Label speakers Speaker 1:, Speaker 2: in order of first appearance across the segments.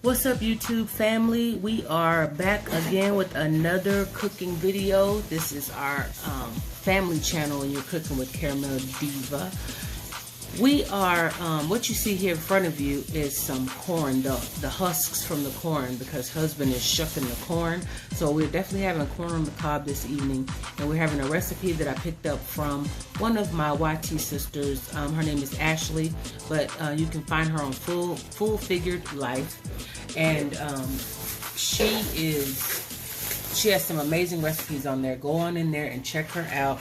Speaker 1: What's up, YouTube family? We are back again with another cooking video. This is our family channel, and you're cooking with Caramel Diva. We are, what you see here in front of you is some corn, the husks from the corn, because husband is shucking the corn. So we're definitely having corn on the cob this evening, and we're having a recipe that I picked up from one of my YT sisters. Her name is Ashley, but you can find her on Full Figured Life, and she has some amazing recipes on there. Go on in there and check her out,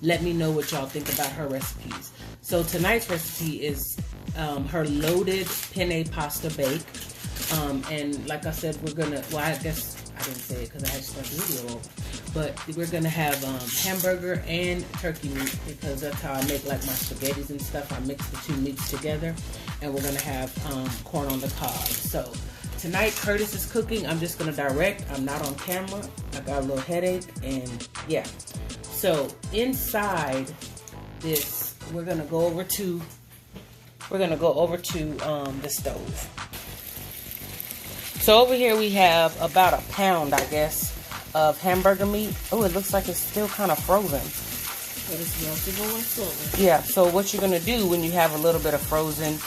Speaker 1: let me know what y'all think about her recipes. So tonight's recipe is her loaded penne pasta bake. And like I said, we're gonna, well, I guess I didn't say it because I had to start the video over. But we're gonna have hamburger and turkey meat, because that's how I make like my spaghettis and stuff. I mix the two meats together. And we're gonna have corn on the cob. So tonight Curtis is cooking. I'm just gonna direct. I'm not on camera. I got a little headache, and yeah. So inside this, we're gonna go over to the stove. So over here we have about a pound, I guess, of hamburger meat. Oh, it looks like it's still kind of frozen.
Speaker 2: But it's meltable and slowly.
Speaker 1: Yeah. So what you're gonna do when you have a little bit of frozen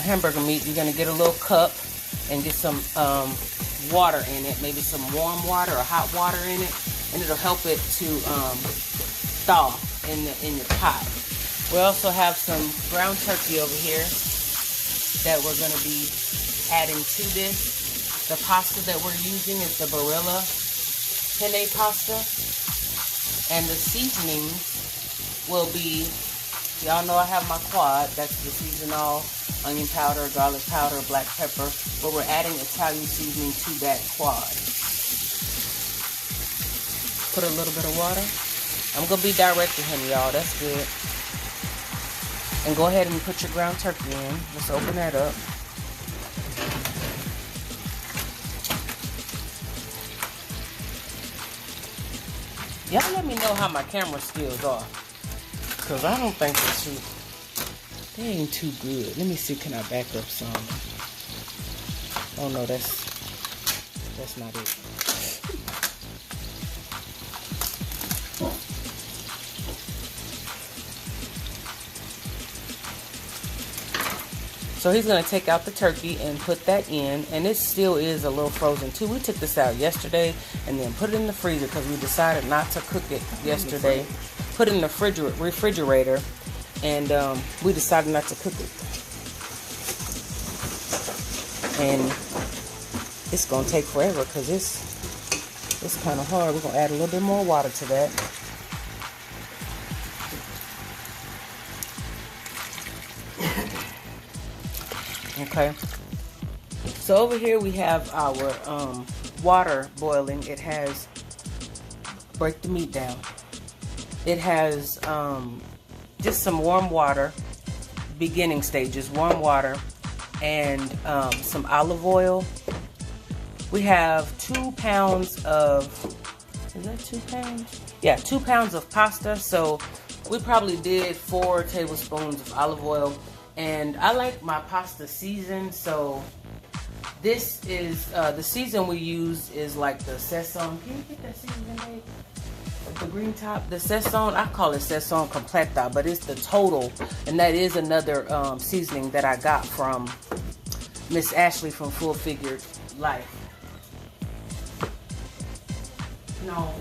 Speaker 1: hamburger meat, you're gonna get a little cup and get some water in it, maybe some warm water or hot water in it. And it'll help it to thaw in your pot. We also have some ground turkey over here that we're going to be adding to this. The pasta that we're using is the Barilla penne pasta. And the seasoning will be, y'all know I have my quad. That's the seasonal onion powder, garlic powder, black pepper. But we're adding Italian seasoning to that quad. Put a little bit of water. I'm going to be directing him, y'all. That's good. And go ahead and put your ground turkey in. Let's open that up. Y'all let me know how my camera skills are, because I don't think they ain't too good. Let me see, can I back up some? Oh no, that's not it. So he's going to take out the turkey and put that in, and it still is a little frozen too. We took this out yesterday and then put it in the freezer because we decided not to cook it yesterday. Put it in the refrigerator, and we decided not to cook it. And it's going to take forever because it's kind of hard. We're going to add a little bit more water to that. Okay, so over here we have our water boiling. It has, break the meat down. It has just some warm water, beginning stages, warm water, and some olive oil. We have 2 pounds of, is that 2 pounds? Yeah, 2 pounds of pasta. So we probably did 4 tablespoons of olive oil. And I like my pasta seasoned, so this is, the season we use is like the Sazon. Can you get that seasoning, babe? The green top, the Sazon, I call it Sazon Completa, but it's the Total. And that is another seasoning that I got from Miss Ashley from Full Figured Life. No,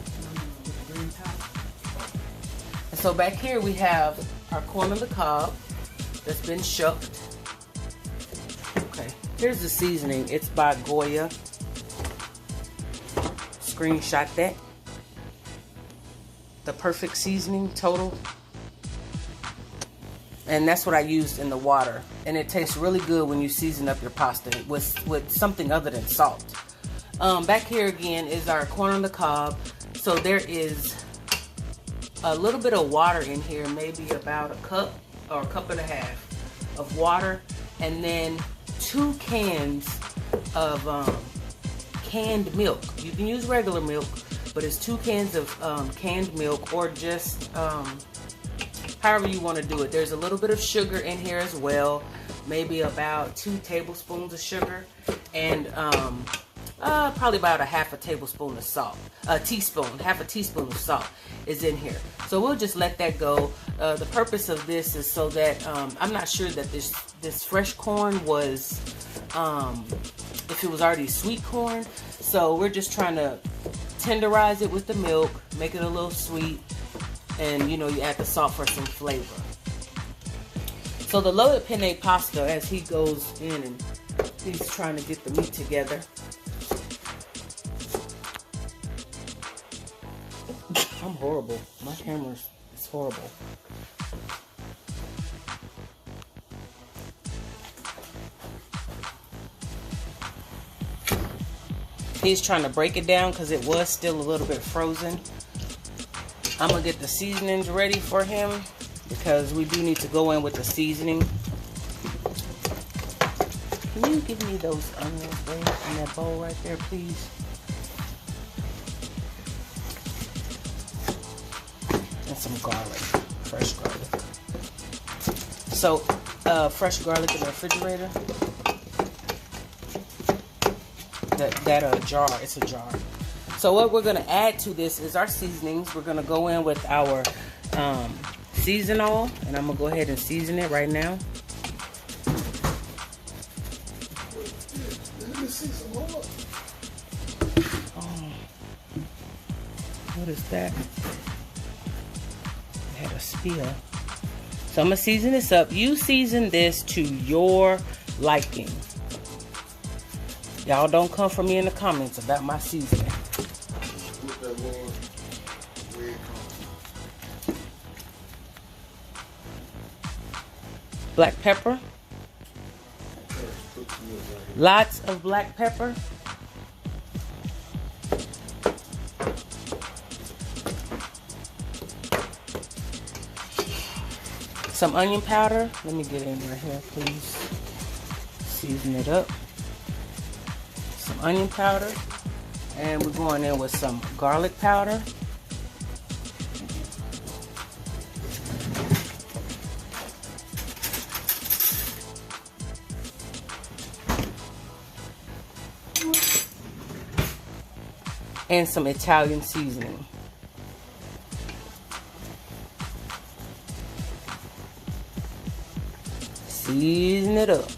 Speaker 1: the green top. And so back here we have our corn on the cob that's been shucked. Okay, here's the seasoning. It's by Goya. Screenshot that. The perfect seasoning, Total. And that's what I used in the water. And it tastes really good when you season up your pasta with something other than salt. Back here again is our corn on the cob. So there is a little bit of water in here, maybe about a cup or a cup and a half of water, and then 2 cans of canned milk. You can use regular milk, but it's 2 cans of canned milk, or just however you want to do it. There's a little bit of sugar in here as well, maybe about 2 tablespoons of sugar, and probably about a half a tablespoon of salt. Half a teaspoon of salt is in here. So we'll just let that go. The purpose of this is so that I'm not sure that this fresh corn was if it was already sweet corn. So we're just trying to tenderize it with the milk, make it a little sweet, and you know, you add the salt for some flavor. So the loaded penne pasta, as he goes in and he's trying to get the meat together. I'm horrible. My camera is horrible. He's trying to break it down because it was still a little bit frozen. I'm going to get the seasonings ready for him because we do need to go in with the seasoning. Can you give me those onions there in that bowl right there, please? And some garlic, fresh garlic. So, fresh garlic in the refrigerator. That jar, it's a jar. So what we're going to add to this is our seasonings. We're going to go in with our season oil, and I'm going to go ahead and season it right now. Oh, what is that? I had a spear. So I'm going to season this up. You season this to your liking. Y'all don't come for me in the comments about my seasoning. Black pepper. Lots of black pepper. Some onion powder. Let me get in right here, please. Season it up. Some onion powder. And we're going in with some garlic powder. And some Italian seasoning. Season it up.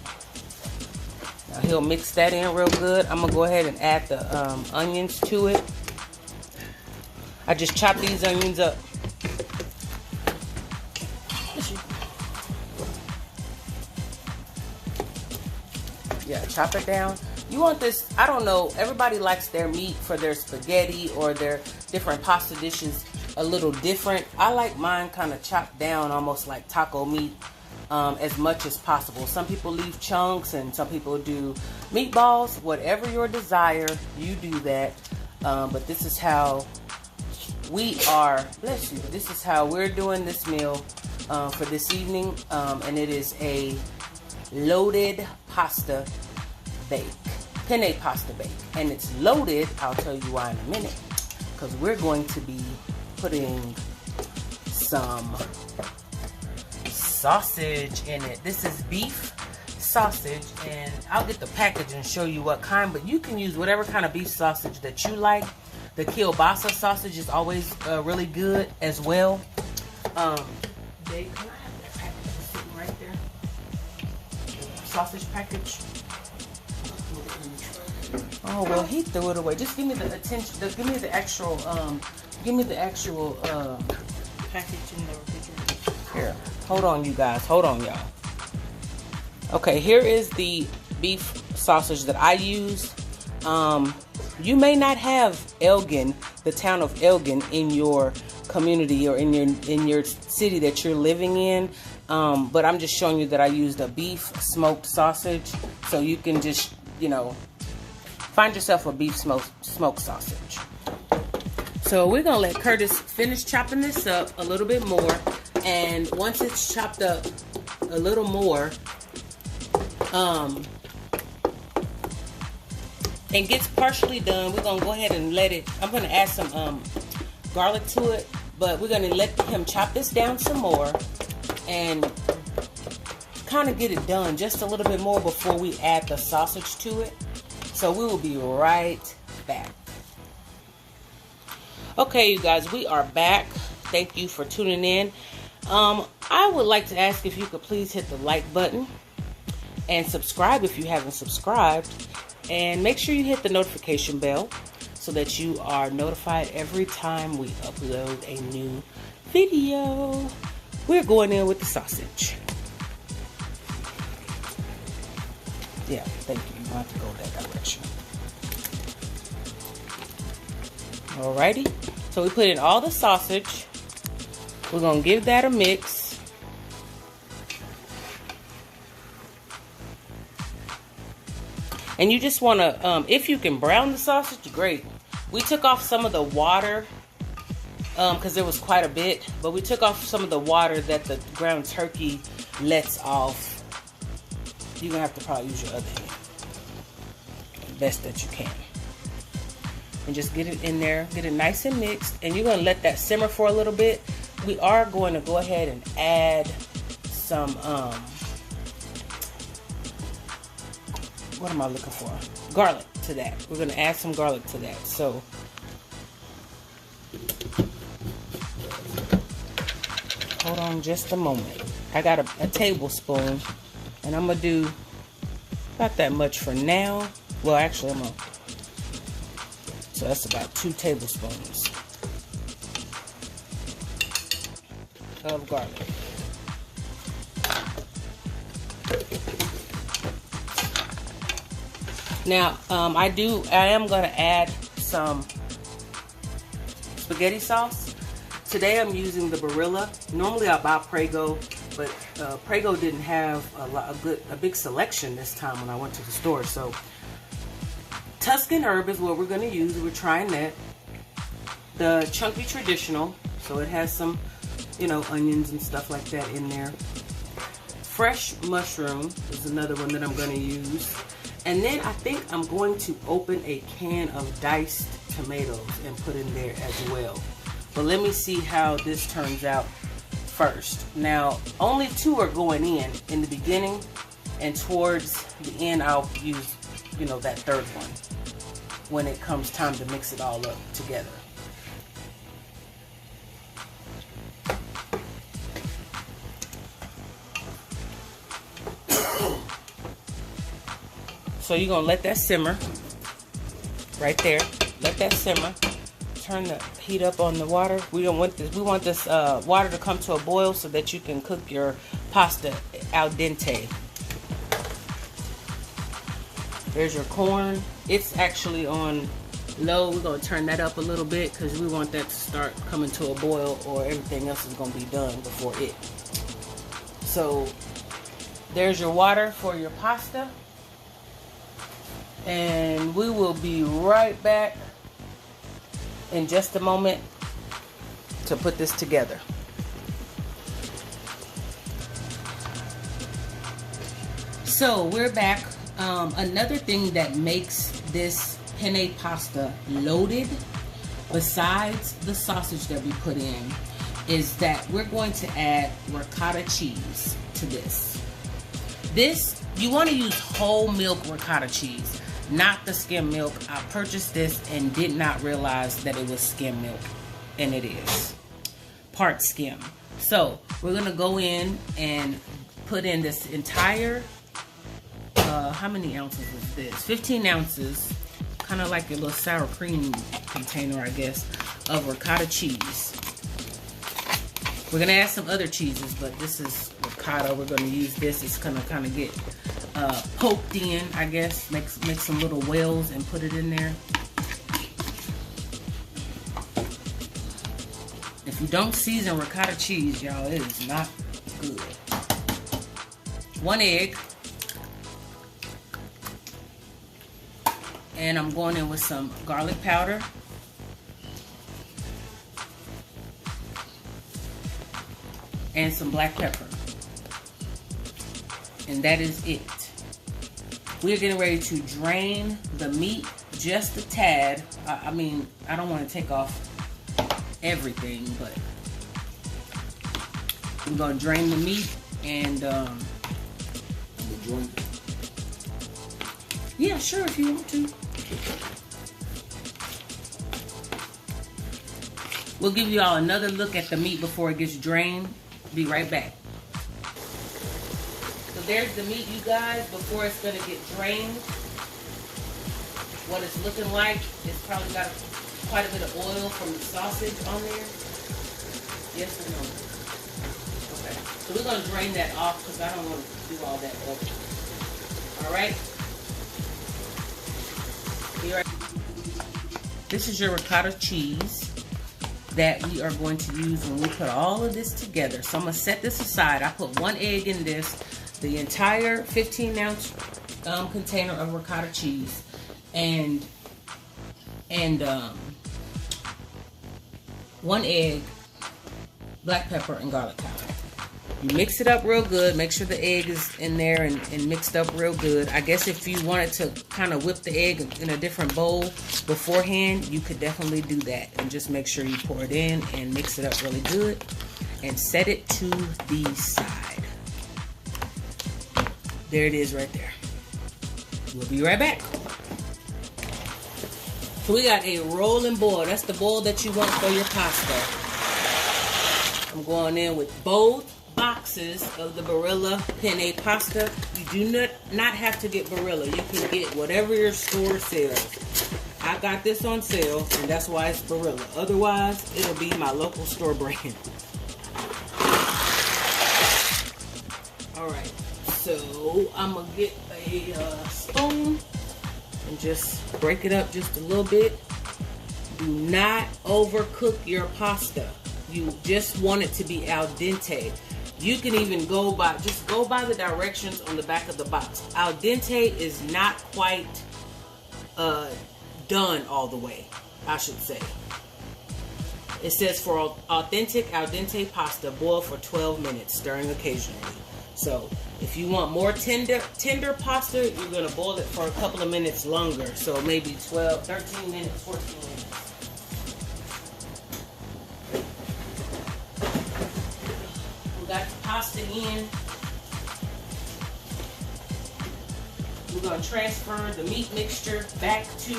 Speaker 1: Now he'll mix that in real good. I'm gonna go ahead and add the onions to it. I just chopped these onions up. Yeah, chop it down. You want this, I don't know, everybody likes their meat for their spaghetti or their different pasta dishes a little different. I like mine kind of chopped down, almost like taco meat, as much as possible. Some people leave chunks and some people do meatballs. Whatever your desire, you do that. But this is how we are, bless you, this is how we're doing this meal for this evening. And it is a loaded pasta bake. Penne pasta bake. And it's loaded, I'll tell you why in a minute, because we're going to be putting some sausage in it. This is beef sausage, and I'll get the package and show you what kind, but you can use whatever kind of beef sausage that you like. The kielbasa sausage is always really good as well. Dave, can I have that package sitting right there? Sausage package. Oh well, he threw it away. Just give me the attention. Give me the actual. Give me the actual package in the refrigerator. Here, hold on, you guys. Hold on, y'all. Okay, here is the beef sausage that I use. You may not have Elgin, the town of Elgin, in your community or in your city that you're living in. But I'm just showing you that I used a beef smoked sausage, so you can just, you know, find yourself a beef smoked sausage. So we're gonna let Curtis finish chopping this up a little bit more, and once it's chopped up a little more, and gets partially done, we're gonna go ahead and let it. I'm gonna add some garlic to it, but we're gonna let him chop this down some more. and kind of get it done just a little bit more before we add the sausage to it. So we will be right back. Okay, you guys, we are back. Thank you for tuning in. I would like to ask if you could please hit the like button and subscribe if you haven't subscribed, and make sure you hit the notification bell so that you are notified every time we upload a new video. We're going in with the sausage. Yeah, thank you. You don't have to go that direction. Alrighty. So we put in all the sausage. We're going to give that a mix. And you just want to, if you can brown the sausage, great. We took off some of the water because there was quite a bit. But we took off some of the water that the ground turkey lets off. You're going to have to probably use your other hand. Best that you can. And just get it in there. Get it nice and mixed. And you're going to let that simmer for a little bit. We are going to go ahead and add some, what am I looking for? Garlic to that. We're going to add some garlic to that. So, hold on just a moment. I got a tablespoon. And I'm going to do about that much for now. Well, actually, I'm going to. So that's about 2 tablespoons of garlic. Now, I am going to add some spaghetti sauce. Today I'm using the Barilla. Normally I buy Prego, but Prego didn't have a big selection this time when I went to the store. So Tuscan herb is what we're going to use. We're trying that. The Chunky Traditional, so it has some, you know, onions and stuff like that in there. Fresh mushroom is another one that I'm going to use. And then I think I'm going to open a can of diced tomatoes and put in there as well. But let me see how this turns out first. Now, only 2 are going in the beginning, and towards the end I'll use, you know, that 3rd one when it comes time to mix it all up together. So you're gonna let that simmer right there. Let that simmer. Turn the heat up on the water. We don't want this. We want this water to come to a boil so that you can cook your pasta al dente. There's your corn. It's actually on low. We're gonna turn that up a little bit because we want that to start coming to a boil, or everything else is gonna be done before it. So there's your water for your pasta. And we will be right back in just a moment to put this together. So we're back. Another thing that makes this penne pasta loaded, besides the sausage that we put in, is that we're going to add ricotta cheese to this. You want to use whole milk ricotta cheese, not the skim milk. I purchased this and did not realize that it was skim milk, and it is part skim. So we're gonna go in and put in this entire how many ounces is this? 15 ounces, kind of like your little sour cream container, I guess, of ricotta cheese. We're gonna add some other cheeses, but this is ricotta. We're gonna use this. It's gonna kind of get poked in, I guess. Make some little wells and put it in there. If you don't season ricotta cheese, y'all, it is not good. 1 egg. And I'm going in with some garlic powder. And some black pepper. And that is it. We're getting ready to drain the meat just a tad. I mean, I don't want to take off everything, but We're gonna drain the meat and yeah, sure, if you want to. We'll give you all another look at the meat before it gets drained. Be right back. So there's the meat, you guys, before it's gonna get drained. What it's looking like, it's probably got quite a bit of oil from the sausage on there. Yes or no? Okay. So we're going to drain that off because I don't want to do all that over. Alright? This is your ricotta cheese that we are going to use when we put all of this together. So I'm going to set this aside. I put 1 egg in this, the entire 15-ounce container of ricotta cheese. And 1 egg, black pepper, and garlic powder. You mix it up real good. Make sure the egg is in there and mixed up real good. I guess if you wanted to kind of whip the egg in a different bowl beforehand, you could definitely do that. And just make sure you pour it in and mix it up really good. And set it to the side. There it is right there. We'll be right back. So we got a rolling boil. That's the boil that you want for your pasta. I'm going in with both boxes of the Barilla Penne pasta. You do not have to get Barilla. You can get whatever your store sells. I got this on sale, and that's why it's Barilla. Otherwise, it'll be my local store brand. Alright, so I'm going to get a spoon and just break it up just a little bit. Do not overcook your pasta. You just want it to be al dente. You can even just go by the directions on the back of the box. Al dente is not quite done all the way, I should say. It says for authentic al dente pasta, boil for 12 minutes, stirring occasionally. So if you want more tender pasta, you're going to boil it for a couple of minutes longer. So maybe 12, 13 minutes, 14 minutes. We got the pasta in. We're going to transfer the meat mixture back to,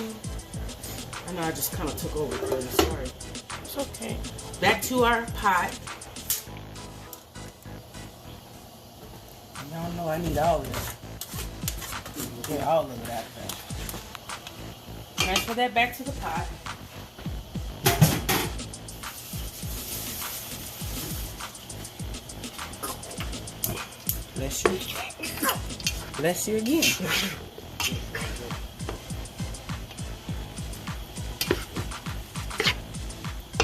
Speaker 1: I know I just kind of took over, sorry.
Speaker 2: It's okay.
Speaker 1: Back to our pot. Y'all know I need all of this. Get all of it out of there. Transfer that back to the pot. Bless you. Bless you again.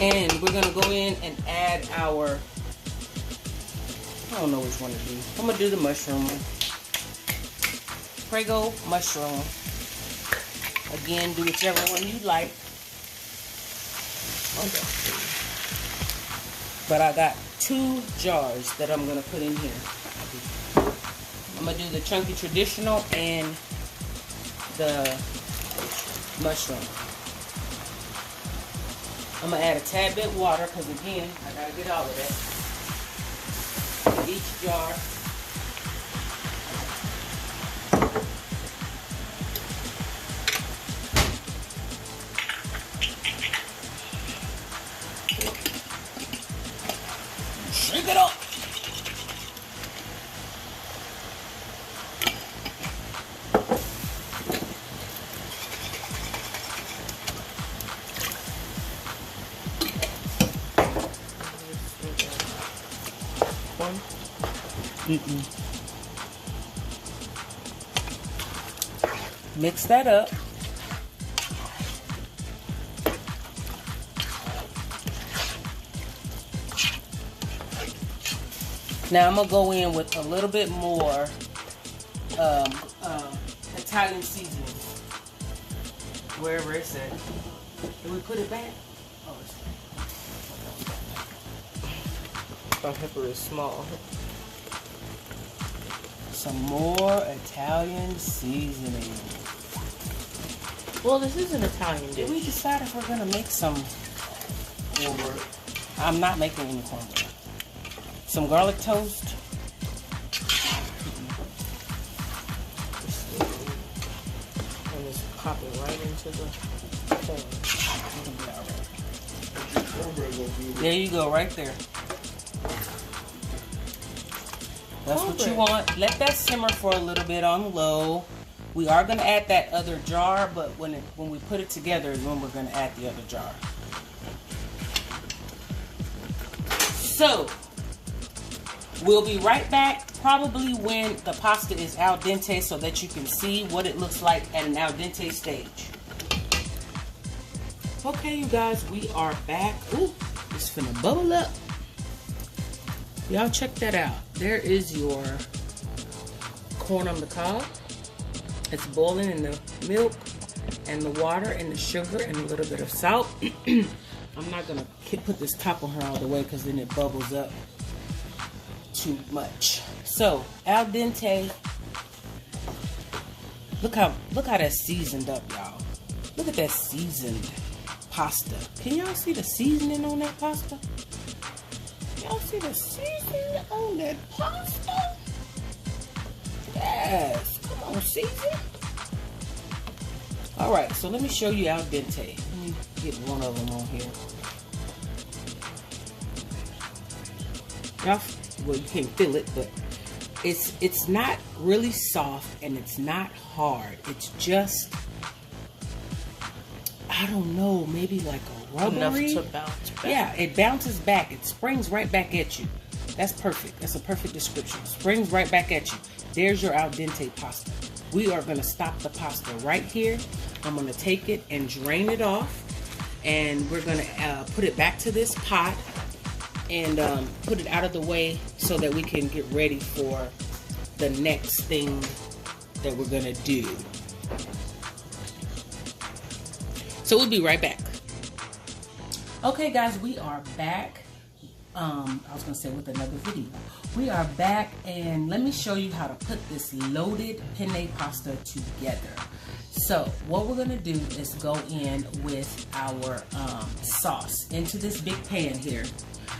Speaker 1: And we're going to go in and add our, I don't know which one to do. I'm going to do the mushroom one. Prego mushroom. Again, do whichever one you like. Okay. But I got 2 jars that I'm going to put in here. I'm going to do the chunky traditional and the mushroom. I'm going to add a tad bit of water because, again, I got to get all of that. Each jar. Shake it up. Mix that up. Now I'm gonna go in with a little bit more Italian seasoning. Wherever it's at. Did we put it back? Oh, it's my pepper is small. Some more Italian seasoning.
Speaker 2: Well, this is an Italian dish.
Speaker 1: Did we decide if we're gonna make some cornbread? I'm not making any cornbread. some garlic toast.
Speaker 2: And it's popping right into the corn.
Speaker 1: There you go, right there. That's what you want. Let that simmer for a little bit on low. We are going to add that other jar, but when we put it together is when we're going to add the other jar. So, we'll be right back, probably when the pasta is al dente, so that you can see what it looks like at an al dente stage. Okay, you guys, we are back. Ooh, it's finna bubble up. Y'all check that out. There is your corn on the cob. It's boiling in the milk and the water and the sugar and a little bit of salt. I'm not gonna put this top on her all the way because then it bubbles up too much. So al dente. Look how that's seasoned up, y'all. Look at that seasoned pasta. Can y'all see the seasoning on that pasta? Y'all see the seasoning on that pasta? Yes. Come on, season. Alright, so let me show you al dente. Let me get one of them on here. Y'all, well, you can't feel it, but it's not really soft and it's not hard. It's just, I don't know, maybe like a rubbery.
Speaker 2: Enough to bounce back.
Speaker 1: Yeah, it bounces back. It springs right back at you. That's perfect. That's a perfect description. Springs right back at you. There's your al dente pasta. We are going to stop the pasta right here. I'm going to take it and drain it off. And we're going to put it back to this pot and put it out of the way so that we can get ready for the next thing that we're going to do. So we'll be right back. Okay, guys, we are back. I was going to say with another video. We are back, and let me show you how to put this loaded penne pasta together. So what we're going to do is go in with our sauce into this big pan here.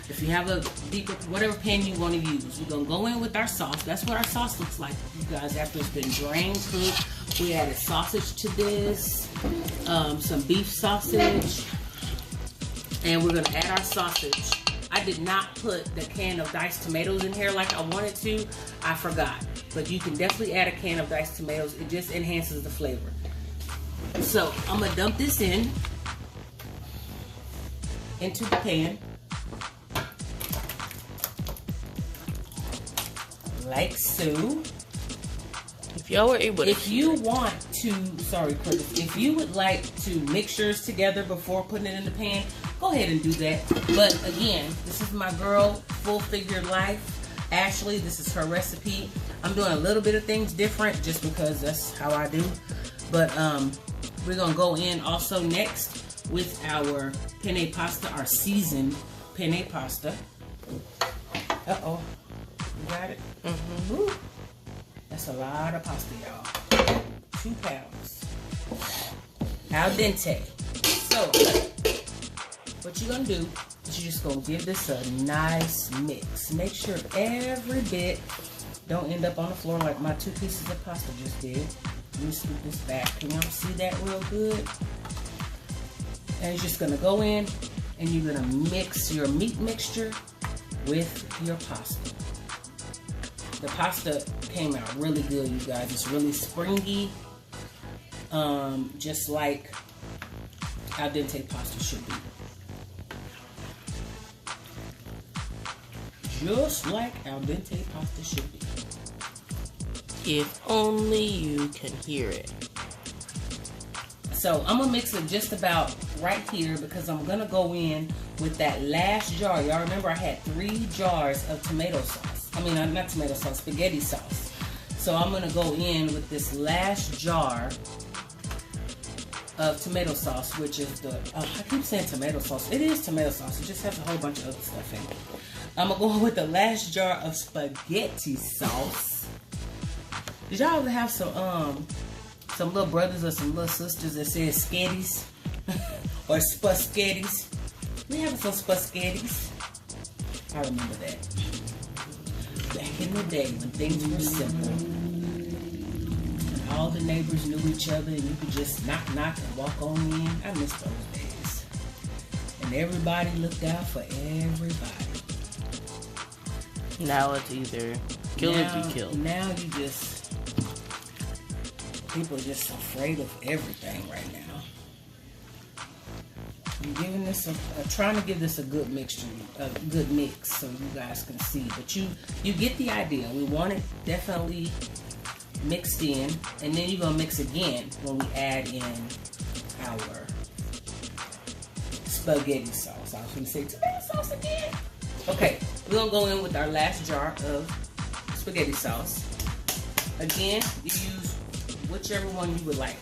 Speaker 1: If you have a deeper, whatever pan you want to use, we're going to go in with our sauce. That's what our sauce looks like, you guys, after it's been drained, cooked. We added sausage to this, some beef sausage, and we're going to add our sausage. I did not put the can of diced tomatoes in here like I wanted to. I forgot. But you can definitely add a can of diced tomatoes. It just enhances the flavor. So I'm going to dump this into the pan. Like so.
Speaker 2: If y'all were able to,
Speaker 1: if you want to, sorry, Curtis, if you would like to mix yours together before putting it in the pan, go ahead and do that. But again, this is my girl, Full Figure Life, Ashley. This is her recipe. I'm doing a little bit of things different just because that's how I do. But we're gonna go in also next with our penne pasta, our seasoned penne pasta. Uh-oh, you got it? Mm-hmm. Woo. That's a lot of pasta, y'all. 2 pounds. Al dente. So, what you're gonna do is you're just gonna give this a nice mix. Make sure every bit don't end up on the floor like my 2 pieces of pasta just did. Let me scoop this back. Can y'all see that real good? And it's just gonna go in and you're gonna mix your meat mixture with your pasta. The pasta came out really good, you guys. It's really springy, just like al dente pasta should be. Just like al dente pasta should be.
Speaker 2: if only you can hear it.
Speaker 1: So I'm gonna mix it just about right here because I'm gonna go in with that last jar. Y'all remember I had 3 jars of tomato sauce. I mean, not tomato sauce, spaghetti sauce. So I'm gonna go in with this last jar of tomato sauce, which is the, I keep saying tomato sauce. It is tomato sauce. It just has a whole bunch of other stuff in it. I'm gonna go with the last jar of spaghetti sauce. Did y'all ever have some little brothers or some little sisters that said sketties or spaghettis? We have some spaghettis. I remember that. Back in the day when things were simple, and all the neighbors knew each other, and you could just knock and walk on in. I miss those days. And everybody looked out for everybody.
Speaker 2: Now it's either kill or be killed.
Speaker 1: Now people are just afraid of everything right now. I'm giving this trying to give this a good mixture, a good mix, so you guys can see. But you get the idea. We want it definitely mixed in, and then you're gonna mix again when we add in our spaghetti sauce. I was gonna say tomato sauce again. Okay, we're gonna go in with our last jar of spaghetti sauce. Again, you use whichever one you would like.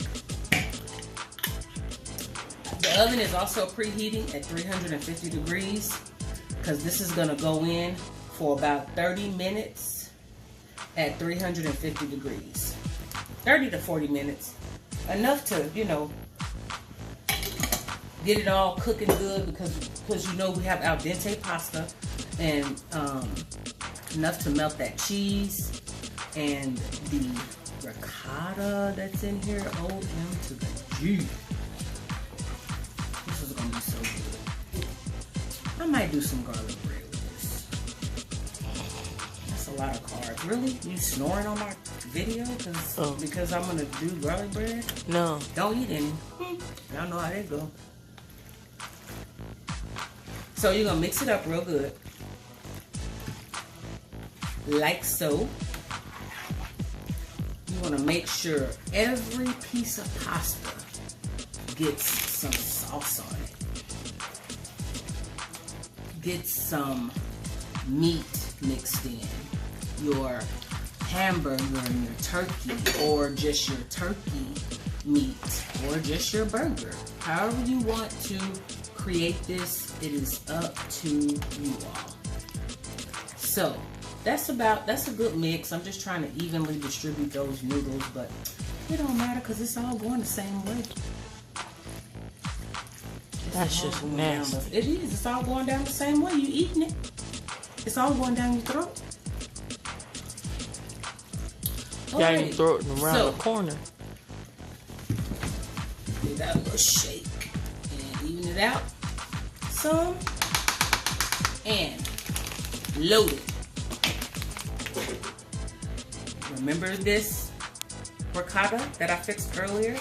Speaker 1: The oven is also preheating at 350 degrees because this is going to go in for about 30 minutes at 350 degrees. 30 to 40 minutes. Enough to, you know, get it all cooking good because you know we have al dente pasta, and enough to melt that cheese and the ricotta that's in here. OM to the G. This is gonna be so good. I might do some garlic bread with this. That's a lot of carbs. Really? You snoring on my video because I'm gonna do garlic bread?
Speaker 2: No.
Speaker 1: Don't eat any. Y'all know how they go. So you're gonna mix it up real good. Like so. You want to make sure every piece of pasta gets some sauce on it. Get some meat mixed in. Your hamburger and your turkey, or just your turkey meat, or just your burger. However you want to create this, it is up to you all. So that's a good mix. I'm just trying to evenly distribute those noodles, but it don't matter because it's all going the same way.
Speaker 2: That's just nasty.
Speaker 1: It is. It's all going down the same way. You eating it. It's all going down your throat.
Speaker 2: Yeah, you throw it around the corner.
Speaker 1: Give that a little shake and even it out some and load it. Remember this ricotta that I fixed earlier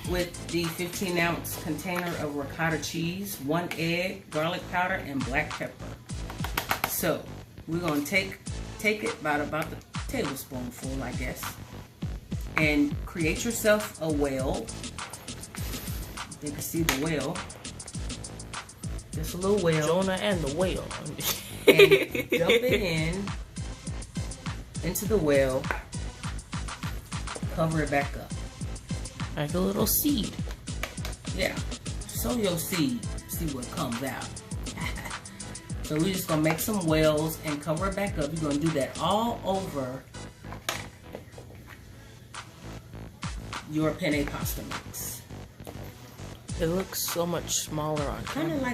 Speaker 1: with the 15-ounce container of ricotta cheese, 1 egg, garlic powder, and black pepper. So we're gonna take it about the tablespoonful, I guess, and create yourself a whale. You can see the whale. Just a little whale.
Speaker 2: Jonah and the whale.
Speaker 1: And dump it into the whale. Cover it back up.
Speaker 2: Like a little seed.
Speaker 1: Yeah. Sow your seed. See what comes out. So we're just going to make some whales and cover it back up. You're going to do that all over your penne pasta mix.
Speaker 2: It looks so much smaller on camera.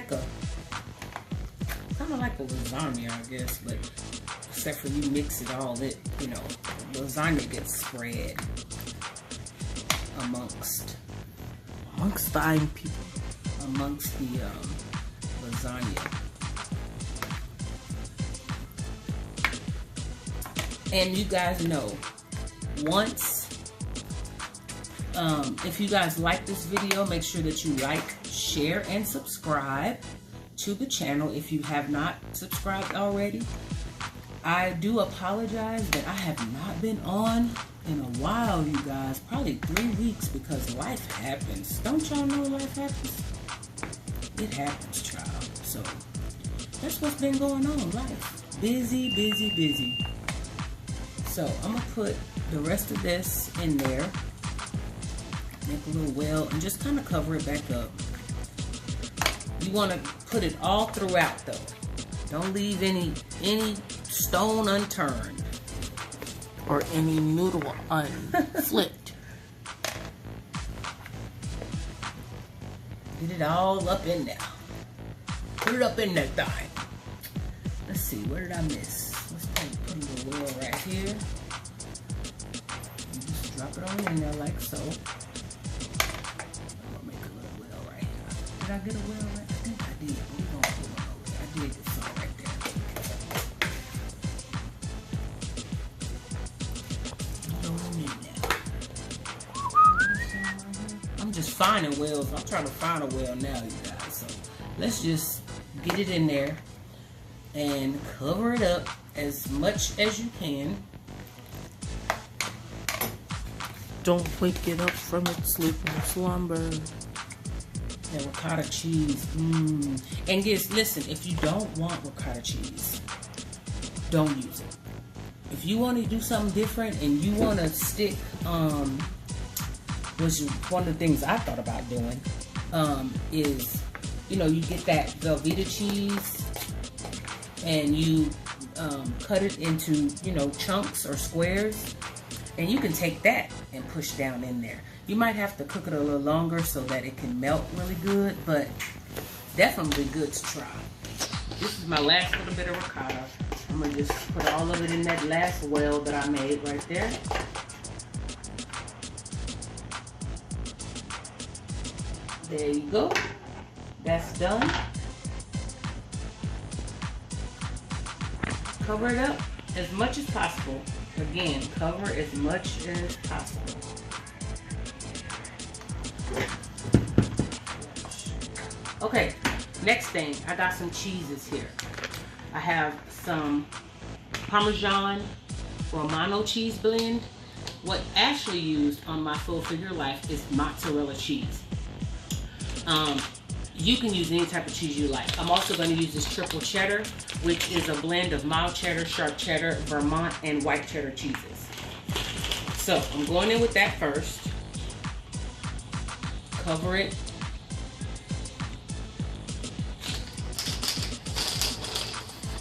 Speaker 1: Kind of like a lasagna, I guess, but except for you mix it all, lasagna gets spread amongst
Speaker 2: the I'm people.
Speaker 1: Amongst the lasagna. And you guys know, if you guys like this video, make sure that you like, share, and subscribe to the channel if you have not subscribed already. I do apologize that I have not been on in a while, you guys. Probably 3 weeks because life happens. Don't y'all know life happens? It happens, child. So that's what's been going on. Life. Busy, busy, busy. So I'm going to put the rest of this in there. Make a little well and just kind of cover it back up. You want to put it all throughout though. Don't leave any stone unturned.
Speaker 2: Or any noodle unflipped.
Speaker 1: Get it all up in there. Put it up in that thing. Let's see, where did I miss? Let's put a little well right here. You just drop it on in there like so. I'm gonna make a little well right here. Did I get a well right? I think I did. We're gonna put one over there. I did get some right there. I'm just finding wells. I'm trying to find a well now, you guys. So let's just get it in there and cover it up as much as you can.
Speaker 2: Don't wake it up from its sleeping slumber.
Speaker 1: And ricotta cheese. And guys, listen, if you don't want ricotta cheese, don't use it. If you want to do something different and you want to stick, which is one of the things I thought about doing, is, you know, you get that Velveeta cheese and you cut it into, you know, chunks or squares, and you can take that and push down in there. You might have to cook it a little longer so that it can melt really good, but definitely good to try. This is my last little bit of ricotta. I'm gonna just put all of it in that last well that I made right there. There you go. That's done. Cover it up as much as possible. Again, cover as much as possible. Okay, next thing, I got some cheeses here. I have some Parmesan Romano cheese blend. What Ashley used on my Full Figure Life is mozzarella cheese. You can use any type of cheese you like. I'm also going to use this triple cheddar, which is a blend of mild cheddar, sharp cheddar, Vermont, and white cheddar cheeses. So I'm going in with that first. Cover it.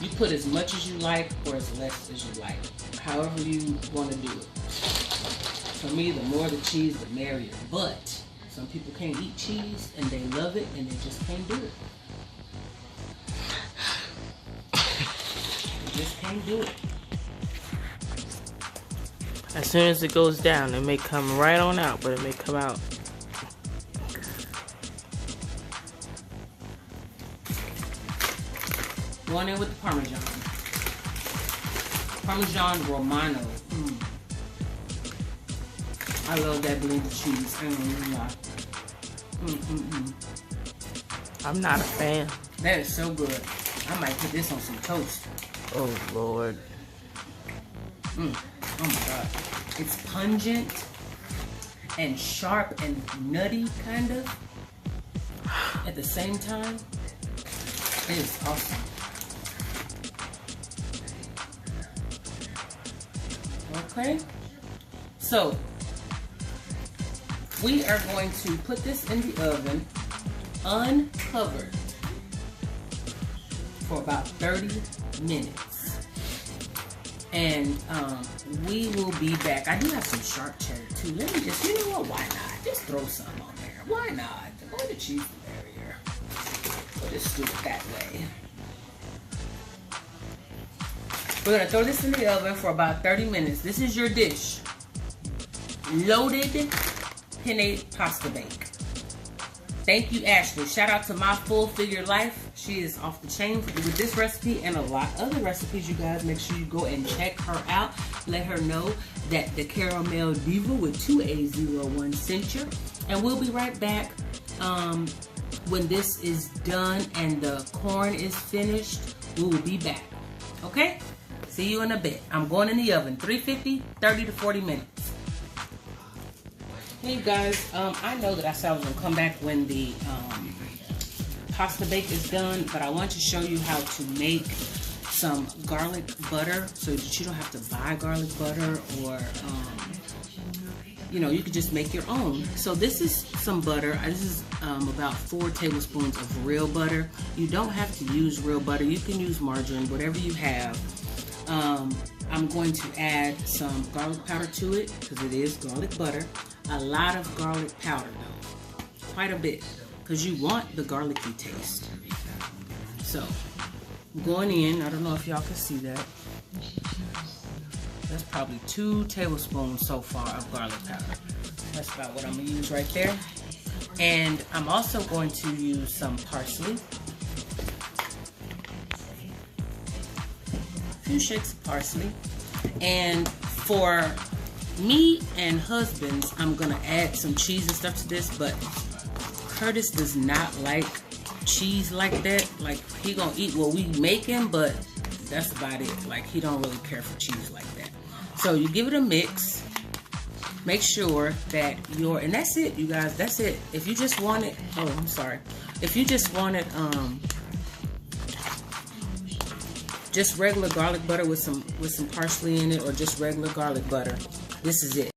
Speaker 1: You put as much as you like or as less as you like, however you want to do it. For me, the more the cheese, the merrier. But some people can't eat cheese and they love it and they just can't do it. They just can't do it.
Speaker 2: As soon as it goes down, it may come right on out, but it may come out.
Speaker 1: Going in with the Parmesan. Parmesan Romano. I love that blend of cheese. I don't even lie.
Speaker 2: I'm not a fan.
Speaker 1: That is so good. I might put this on some toast.
Speaker 2: Oh, Lord.
Speaker 1: Oh my God. It's pungent and sharp and nutty, kind of, at the same time. It is awesome. Okay. So, we are going to put this in the oven uncovered for about 30 minutes. And we will be back. I do have some sharp cheddar too. Let me just, you know what, why not? Just throw some on there. Why not? The more the cheese, the merrier. We'll just do it that way. We're gonna throw this in the oven for about 30 minutes. This is your dish. Loaded penne pasta bake. Thank you, Ashley. Shout out to My Full Figure Life. She is off the chain with this recipe and a lot of other recipes, you guys. Make sure you go and check her out. Let her know that the Caramel Diva with 2A01 sent you. And we'll be right back when this is done and the corn is finished. We will be back. Okay? See you in a bit. I'm going in the oven. 350, 30 to 40 minutes. Hey guys, I know that I said I was going to come back when the pasta bake is done, but I want to show you how to make some garlic butter so that you don't have to buy garlic butter, or you know, you could just make your own. So this is some butter. This is about 4 tablespoons of real butter. You don't have to use real butter. You can use margarine, whatever you have. I'm going to add some garlic powder to it because it is garlic butter. A lot of garlic powder though, quite a bit, because you want the garlicky taste. So, going in, I don't know if y'all can see that. That's probably 2 tablespoons so far of garlic powder. That's about what I'm gonna use right there. And I'm also going to use some parsley. A few shakes of parsley. And for me and husbands, I'm gonna add some cheese and stuff to this, but Curtis does not like cheese like that. Like, he gonna eat what we make him, but that's about it. Like, he don't really care for cheese like that. So you give it a mix. Make sure that and that's it, you guys. That's it. If you just want it, oh, I'm sorry. If you just want it, just regular garlic butter with some parsley in it, or just regular garlic butter, this is it.